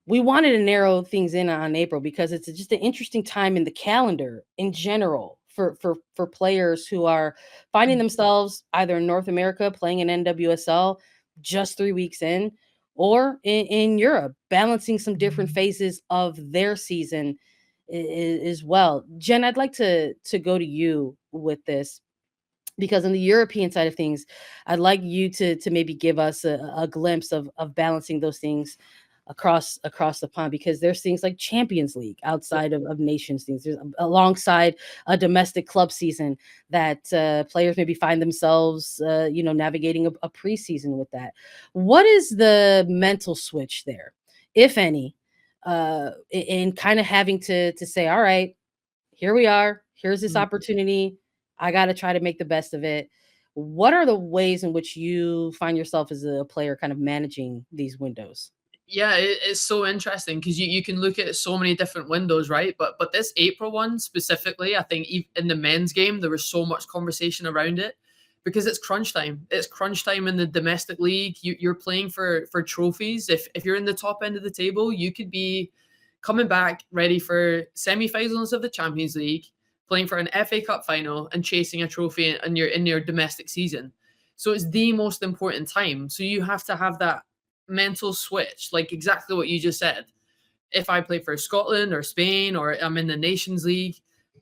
we wanted to narrow things in on April because it's just an interesting time in the calendar in general for players who are finding themselves either in North America playing in NWSL just 3 weeks in, or in Europe balancing some different phases of their season as well. Jen, I'd like to go to you with this because on the European side of things, I'd like you to maybe give us a glimpse of balancing those things across the pond, because there's things like Champions League outside of nations things. There's alongside a domestic club season that players maybe find themselves navigating a preseason with that. What is the mental switch there, if any, in kind of having to say, all right, here we are. Here's this Mhm. opportunity. I got to try to make the best of it. What are the ways in which you find yourself as a player kind of managing these windows? Yeah, it's so interesting because you can look at so many different windows, right? But this April one specifically, I think in the men's game there was so much conversation around it because it's crunch time. It's crunch time in the domestic league. You're playing for trophies. If you're in the top end of the table, you could be coming back ready for semi-finals of the Champions League, playing for an FA Cup final, and chasing a trophy in your domestic season. So it's the most important time. So you have to have that mental switch, like exactly what you just said. If I play for Scotland or Spain or I'm in the Nations League,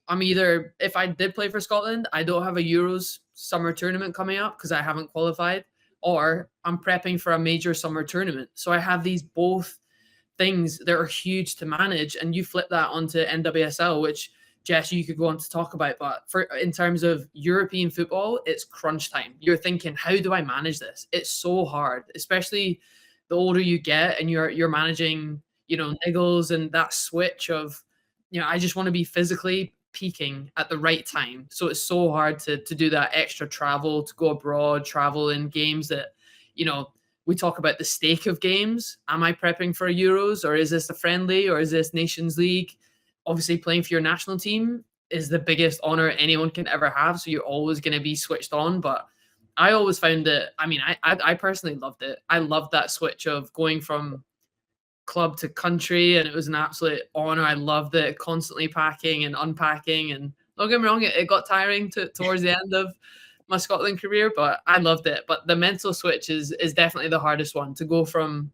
I'm either, if I did play for Scotland, I don't have a Euros summer tournament coming up because I haven't qualified, or I'm prepping for a major summer tournament. So I have these both things that are huge to manage, and you flip that onto NWSL, which Jess, you could go on to talk about. But for in terms of European football, it's crunch time. You're thinking, how do I manage this? It's so hard, especially the older you get, and you're managing, niggles and that switch of, I just want to be physically peaking at the right time. So it's so hard to do that extra travel, to go abroad, travel in games that, you know, we talk about the stake of games. Am I prepping for Euros, or is this a friendly, or is this Nations League? Obviously, playing for your national team is the biggest honor anyone can ever have. So you're always going to be switched on. But I always found it. I mean, I personally loved it. I loved that switch of going from club to country, and it was an absolute honor. I loved it, constantly packing and unpacking. And don't get me wrong, it got tiring towards the end of my Scotland career, but I loved it. But the mental switch is definitely the hardest one, to go from,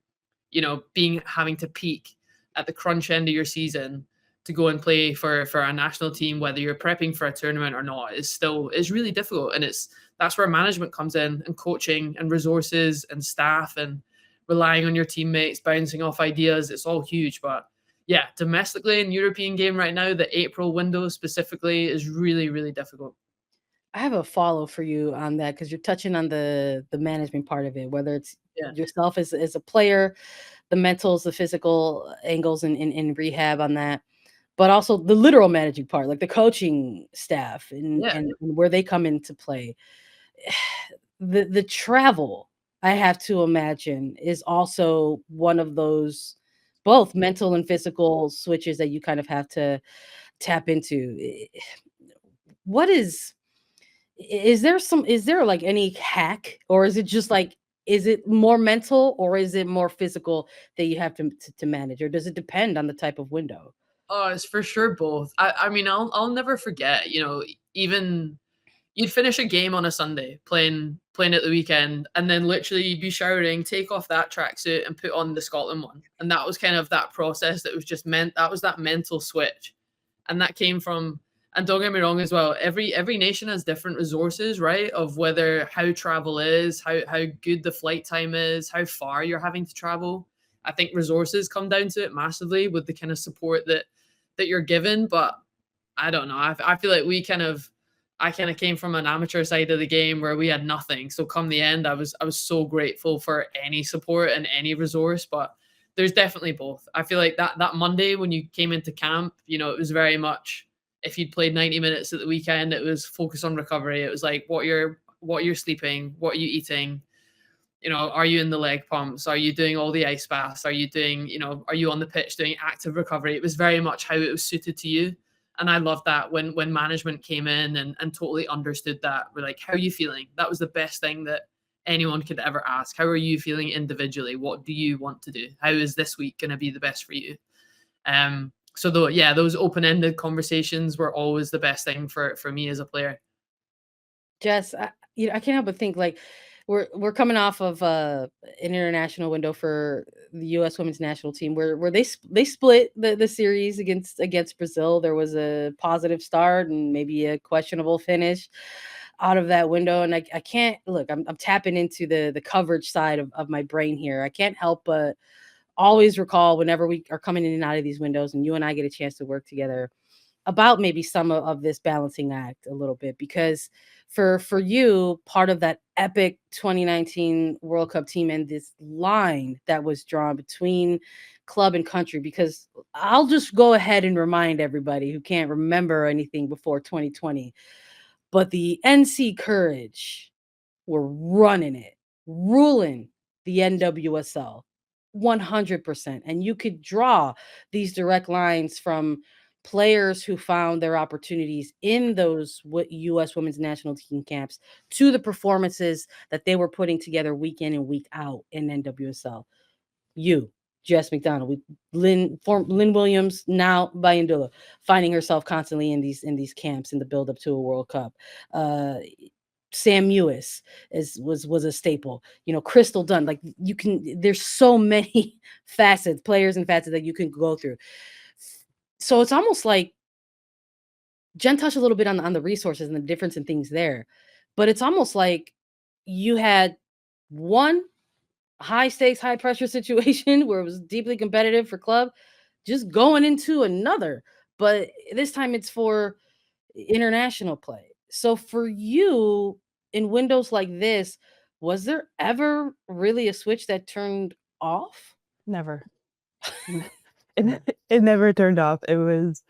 being having to peak at the crunch end of your season to go and play for a national team, whether you're prepping for a tournament or not, is really difficult. And that's where management comes in, and coaching and resources and staff, and relying on your teammates, bouncing off ideas. It's all huge. But yeah, domestically in European game right now, the April window specifically is really, really difficult. I have a follow for you on that because you're touching on the management part of it, whether it's Yeah. yourself as a player, the mentals, the physical angles in rehab on that, but also the literal managing part, like the coaching staff and Yeah. and where they come into play. The travel, I have to imagine, is also one of those both mental and physical switches that you kind of have to tap into. What is there like any hack, or is it just like, is it more mental or is it more physical that you have to manage, or does it depend on the type of window? Oh, it's for sure both. I mean, I'll never forget, even you'd finish a game on a Sunday, playing at the weekend, and then literally you'd be showering, take off that tracksuit and put on the Scotland one. And that was kind of that process that was just meant, that was that mental switch. And that came from, and don't get me wrong as well, every nation has different resources, right? Of whether how travel is, how good the flight time is, how far you're having to travel. I think resources come down to it massively with the kind of support that you're given. But I don't know. I feel like I kind of came from an amateur side of the game where we had nothing. So come the end, I was so grateful for any support and any resource. But there's definitely both. I feel like that Monday when you came into camp, it was very much, if you'd played 90 minutes at the weekend, it was focus on recovery. It was like what you're sleeping, what are you eating, are you in the leg pumps? Are you doing all the ice baths? Are you doing, are you on the pitch doing active recovery? It was very much how it was suited to you. And I love that when management came in and totally understood that. We're like, how are you feeling? That was the best thing that anyone could ever ask. How are you feeling individually? What do you want to do? How is this week going to be the best for you? So though, yeah, those open-ended conversations were always the best thing for me as a player. Jess, I can't help but think like we're coming off of an international window for the U.S. Women's National Team where they split the series against Brazil. There was a positive start and maybe a questionable finish out of that window, and I can't look. I'm tapping into the coverage side of my brain here. I can't help but always recall whenever we are coming in and out of these windows, and you and I get a chance to work together about maybe some of this balancing act a little bit, because for you, part of that epic 2019 World Cup team and this line that was drawn between club and country, because I'll just go ahead and remind everybody who can't remember anything before 2020, but the NC Courage were running it, ruling the NWSL 100%. And you could draw these direct lines from players who found their opportunities in those U.S. women's national team camps to the performances that they were putting together week in and week out in NWSL. You, Jess McDonald, with Lynn Williams, now Bayandula, finding herself constantly in these camps in the build up to a World Cup. Sam Mewis was a staple. Crystal Dunn. Like there's so many players and facets that you can go through. So it's almost like Jen touched a little bit on the resources and the difference in things there, but it's almost like you had one high stakes, high pressure situation where it was deeply competitive for club, just going into another, but this time it's for international play. So for you in windows like this, was there ever really a switch that turned off? Never. It never turned off. It was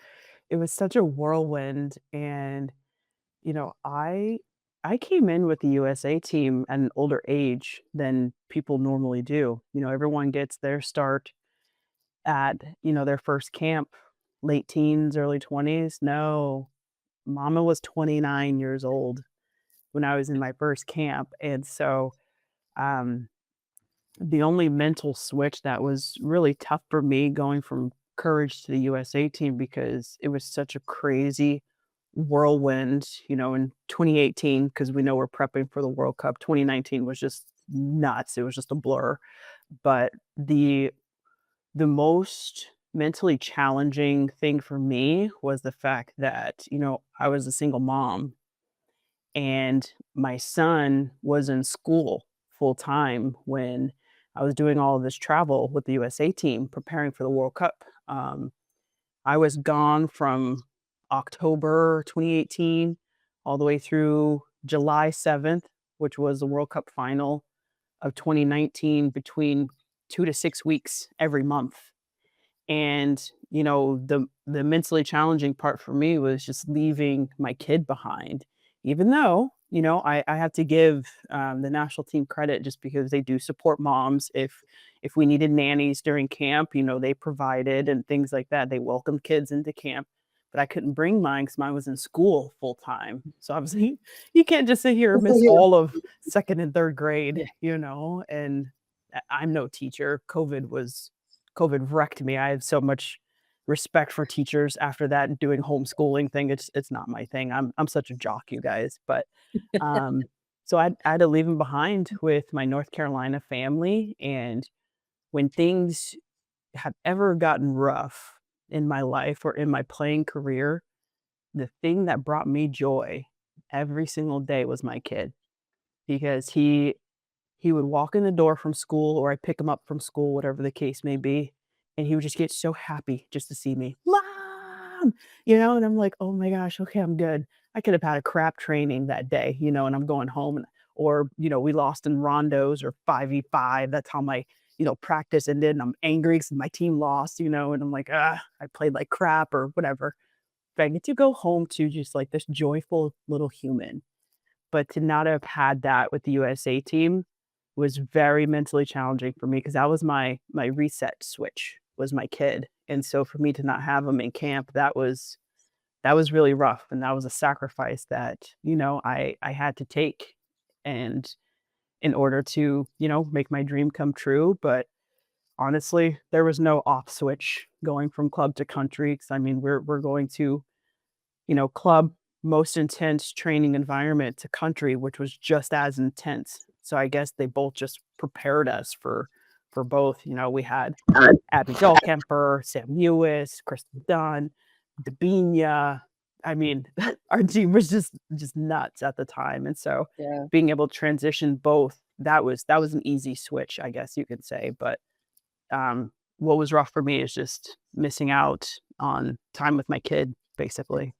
such a whirlwind, and I came in with the USA team at an older age than people normally do. Everyone gets their start at, their first camp, late teens, early 20s. No, Mama was 29 years old when I was in my first camp, and so um the only mental switch that was really tough for me going from Courage to the USA team, because it was such a crazy whirlwind, in 2018, because we know we're prepping for the World Cup. 2019 was just nuts. It was just a blur. But the most mentally challenging thing for me was the fact that, I was a single mom and my son was in school full time when I was doing all of this travel with the USA team preparing for the World Cup. I was gone from October 2018 all the way through July 7th, which was the World Cup final of 2019, between 2 to 6 weeks every month. And, the mentally challenging part for me was just leaving my kid behind, even though, I have to give the national team credit, just because they do support moms. If we needed nannies during camp, they provided and things like that. They welcomed kids into camp, but I couldn't bring mine because mine was in school full time. So obviously you can't just sit here and miss all of second and third grade, and I'm no teacher. COVID wrecked me. I have so much respect for teachers after that doing homeschooling thing. It's not my thing. I'm such a jock, you guys. But so I had to leave him behind with my North Carolina family. And when things have ever gotten rough in my life or in my playing career, the thing that brought me joy every single day was my kid, because he would walk in the door from school, or I'd pick him up from school, whatever the case may be, and he would just get so happy just to see me. "Mom!" And I'm like, "Oh my gosh, okay, I'm good." I could have had a crap training that day, and I'm going home, or, we lost in rondos or 5v5. That's how my, practice ended, and I'm angry because my team lost, and I'm like, "Ah, I played like crap," or whatever. But I get to go home to just like this joyful little human. But to not have had that with the USA team was very mentally challenging for me, because that was my reset switch, was my kid. And so for me to not have him in camp, that was really rough, and that was a sacrifice that, I had to take. And in order to, make my dream come true. But honestly, there was no off switch going from club to country. 'Cause I mean, we're going to, club most intense training environment to country, which was just as intense. So I guess they both just prepared us for both. We had Abby Dahlkemper, Sam Lewis, Kristen Dunn, Dabinia. I mean, our team was just nuts at the time. And so Yeah. being able to transition both, that was an easy switch, I guess you could say. But what was rough for me is just missing out on time with my kid, basically.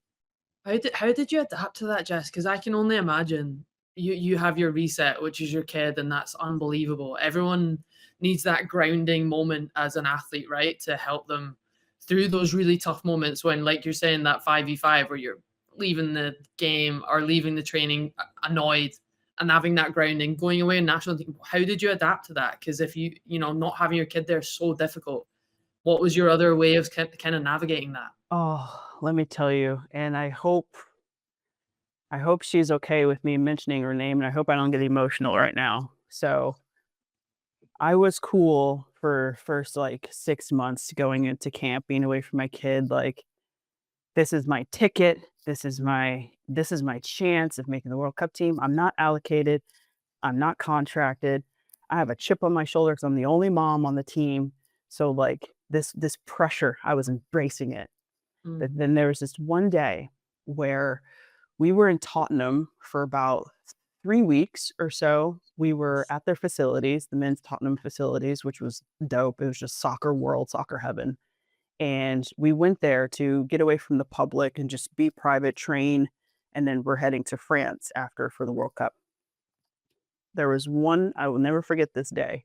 How did you adapt to that, Jess? Because I can only imagine you have your reset, which is your kid, and that's unbelievable. Everyone needs that grounding moment as an athlete, right? To help them through those really tough moments when, like you're saying, that 5v5 where you're leaving the game or leaving the training annoyed and having that grounding, going away in national team. How did you adapt to that? Because if not having your kid there is so difficult. What was your other way of kind of navigating that? Oh, let me tell you, and I hope she's okay with me mentioning her name, and I hope I don't get emotional right now. So I was cool for first like 6 months going into camp, being away from my kid. Like, this is my ticket. This is my chance of making the World Cup team. I'm not allocated. I'm not contracted. I have a chip on my shoulder because I'm the only mom on the team. So like this pressure, I was embracing it. But Mm. then there was this one day where we were in Tottenham for about 3 weeks or so. We were at their facilities, the men's Tottenham facilities, which was dope. It was just soccer world, soccer heaven. And we went there to get away from the public and just be private, train, and then we're heading to France after for the World Cup. There was one, I will never forget this day.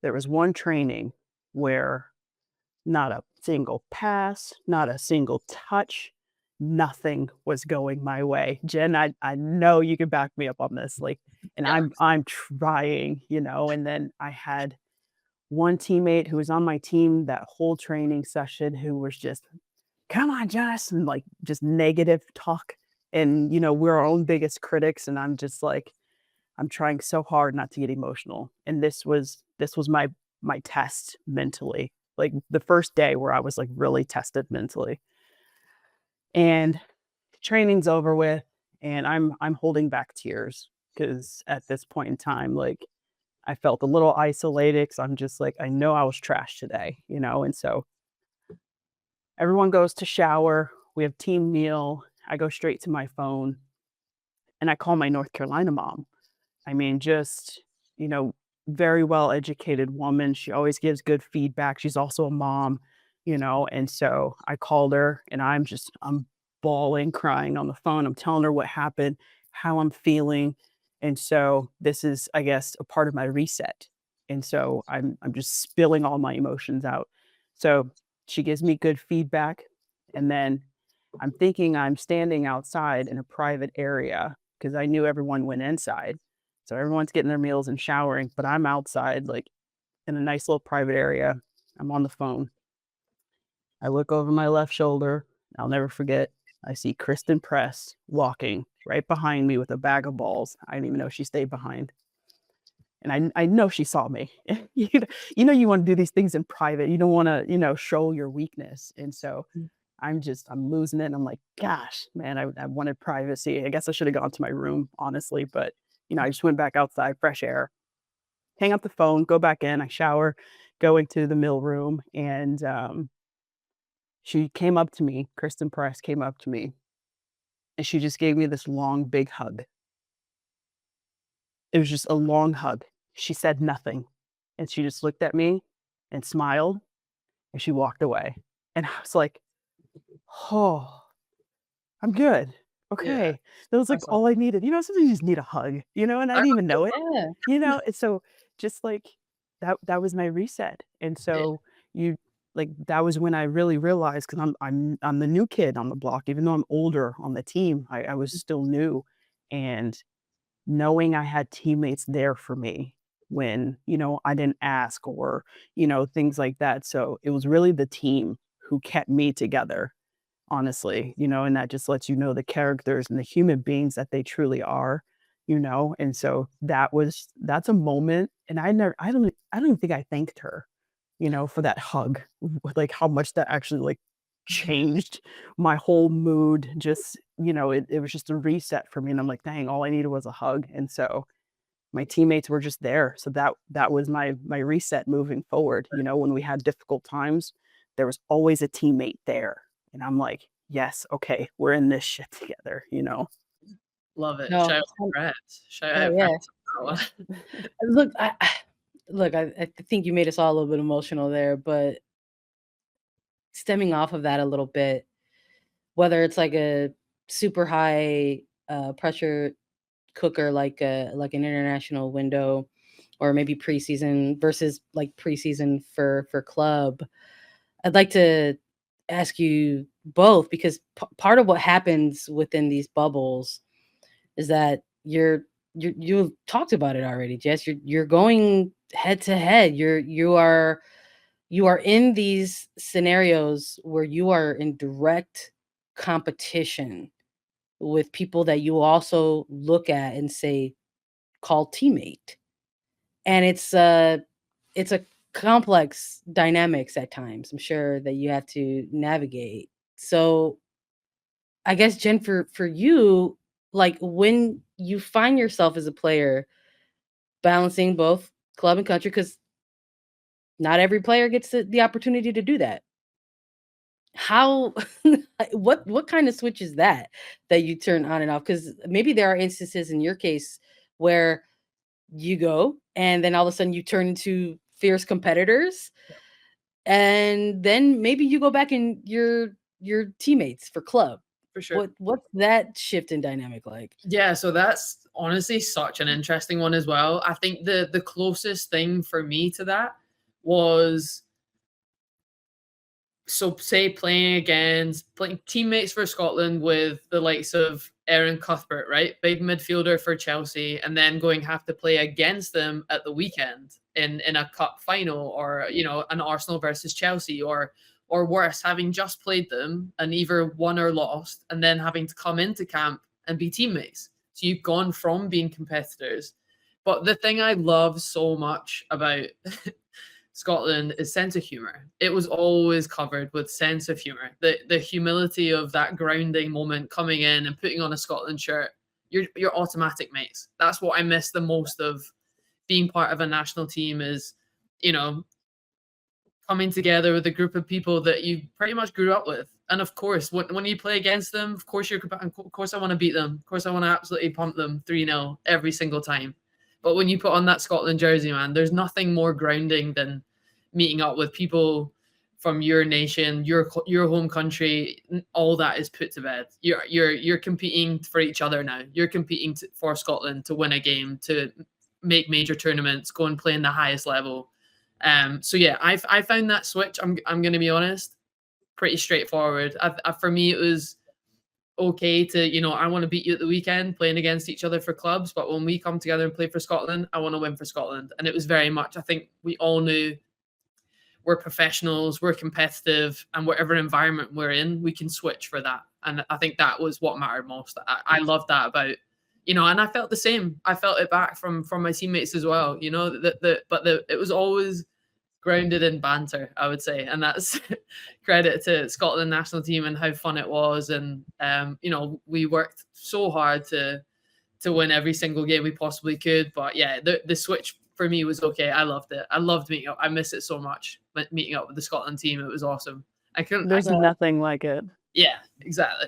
There was one training where not a single pass, not a single touch, nothing was going my way. Jen, I know you can back me up on this. Like, and Yeah. I'm trying, and then I had one teammate who was on my team that whole training session who was just, come on, Jess, and like just negative talk. And we're our own biggest critics. And I'm just like, I'm trying so hard not to get emotional. And this was my test mentally. Like the first day where I was like really tested mentally. And training's over with, and I'm holding back tears because at this point in time, like I felt a little isolated because I'm just like, I know I was trash today, and so everyone goes to shower. We have team meal. I go straight to my phone and I call my North Carolina mom. I mean, just, you know, very well educated woman. She always gives good feedback. She's also a mom, and so I called her and I'm bawling, crying on the phone. I'm telling her what happened, how I'm feeling. And so this is, I guess, a part of my reset. And so I'm just spilling all my emotions out. So she gives me good feedback. And then I'm thinking I'm standing outside in a private area because I knew everyone went inside. So everyone's getting their meals and showering, but I'm outside, like in a nice little private area. I'm on the phone. I look over my left shoulder. I'll never forget. I see Kristen Press walking right behind me with a bag of balls. I didn't even know she stayed behind. And I know she saw me. You want to do these things in private. You don't want to, show your weakness. And so I'm losing it. And I'm like, gosh, man, I wanted privacy. I guess I should have gone to my room, honestly. But, I just went back outside, fresh air, hang up the phone, go back in, I shower, go into the mill room. And she came up to me, Kristen Press came up to me, and she just gave me this long, big hug. It was just a long hug. She said nothing. And she just looked at me and smiled, and she walked away. And I was like, oh, I'm good. Yeah, Okay. That was like that's all I needed. Sometimes you just need a hug, and I didn't even know it, Yeah. and so just like that was my reset. And yeah. so that was when I really realized because I'm the new kid on the block, even though I'm older on the team, I was still new. And knowing I had teammates there for me when, I didn't ask or, things like that. So it was really the team who kept me together, honestly, and that just lets you know the characters and the human beings that they truly are. And so that's a moment. And I don't even think I thanked her, for that hug, like how much that actually like changed my whole mood. Just, it was just a reset for me. And I'm like, dang, all I needed was a hug. And so my teammates were just there. So that was my reset moving forward. When we had difficult times, there was always a teammate there. And I'm like, yes, okay, we're in this shit together. Love it. No, Shout out Brett. Shout oh out yeah. Brett. Look, I think you made us all a little bit emotional there, but stemming off of that a little bit, whether it's like a super high pressure cooker like an international window, or maybe preseason versus like preseason for club, I'd like to ask you both, because part of what happens within these bubbles is that you talked about it already, Jess. You're going head to head. You are in these scenarios where you are in direct competition with people that you also look at and say, call teammate. And it's a complex dynamics at times, I'm sure, that you have to navigate. So I guess, Jen, for you, like when you find yourself as a player balancing both club and country, because not every player gets the opportunity to do that. How what kind of switch is that you turn on and off? Because maybe there are instances in your case where you go and then all of a sudden you turn into fierce competitors, and then maybe you go back and your teammates for club. For sure. What's that shift in dynamic like? Yeah, so that's honestly such an interesting one as well. I think the closest thing for me to that was, so say playing teammates for Scotland with the likes of Aaron Cuthbert, right? Big midfielder for Chelsea, and then have to play against them at the weekend in a cup final, or an Arsenal versus Chelsea, or worse, having just played them and either won or lost, and then having to come into camp and be teammates. So you've gone from being competitors. But the thing I love so much about Scotland is sense of humor. It was always covered with sense of humor. The humility of that grounding moment, coming in and putting on a Scotland shirt. You're automatic mates. That's what I miss the most of being part of a national team, is, coming together with a group of people that you pretty much grew up with. And of course, when you play against them, of course of course I want to beat them. Of course I want to absolutely pump them 3-0 every single time. But when you put on that Scotland jersey, man, there's nothing more grounding than meeting up with people from your nation, your home country. All that is put to bed. You're competing for each other now. You're competing for Scotland to win a game, to make major tournaments, go and play in the highest level. So yeah, I found that switch, I'm going to be honest, pretty straightforward. For me, it was okay to, I want to beat you at the weekend playing against each other for clubs, but when we come together and play for Scotland, I want to win for Scotland. And it was very much, I think we all knew we're professionals, we're competitive, and whatever environment we're in, we can switch for that. And I think that was what mattered most. I loved that about, and I felt the same. I felt it back from my teammates as well, it was always grounded in banter, I would say. And that's credit to Scotland national team and how fun it was. And, we worked so hard to win every single game we possibly could. But yeah, the switch for me was okay. I loved it. I loved meeting up. I miss it so much, meeting up with the Scotland team. It was awesome. There's nothing like it. Yeah, exactly.